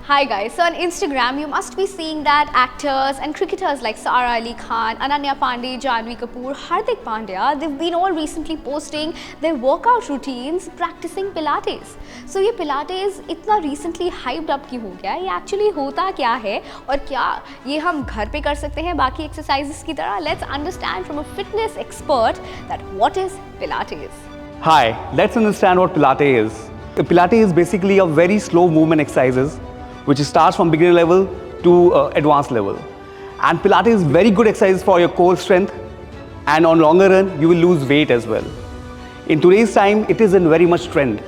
Hi guys, so on Instagram you must be seeing that actors and cricketers like Sara Ali Khan, Ananya Panday, Jhanvi Kapoor, Hardik Pandya, they've been all recently posting their workout routines practicing Pilates. So ये Pilates इतना recently hyped up क्यों हो गया? ये actually होता क्या है और क्या ये हम घर पे कर सकते हैं बाकी exercises की तरह? Let's understand from a fitness expert that what is Pilates. Hi, let's understand what Pilates is. Pilates is basically a very slow movement exercises which starts from beginner level to advanced level. And Pilates is very good exercise for your core strength, and on longer run you will lose weight as well. In today's time it is in very much trend.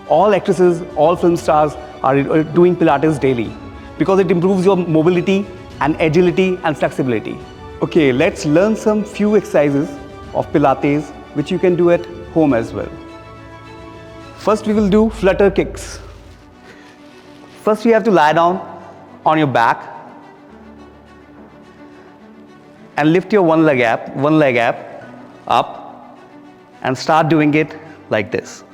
All actresses, all film stars are doing Pilates daily because it improves your mobility and agility and flexibility. Okay, let's learn some few exercises of Pilates which you can do at home as well. First we will do flutter kicks. First you have to lie down on your back and lift your one leg up and start doing it like this.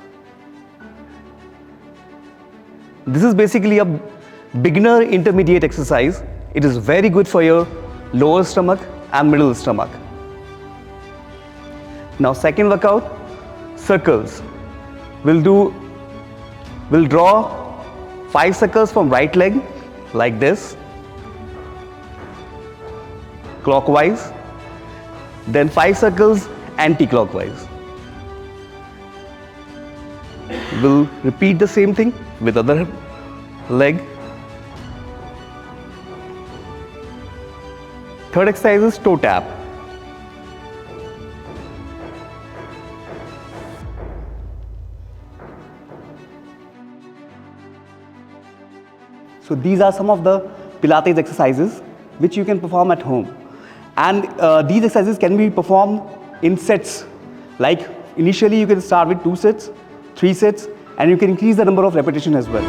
This is basically a beginner intermediate exercise. It is very good for your lower stomach and middle stomach. Now second workout, circles. We'll draw 5 circles from right leg like this, clockwise, then 5 circles anti-clockwise. We'll repeat the same thing with other leg. Third exercise is toe tap. So these are some of the Pilates exercises which you can perform at home. And these exercises can be performed in sets. Like initially you can start with 2 sets, 3 sets, and you can increase the number of repetitions as well.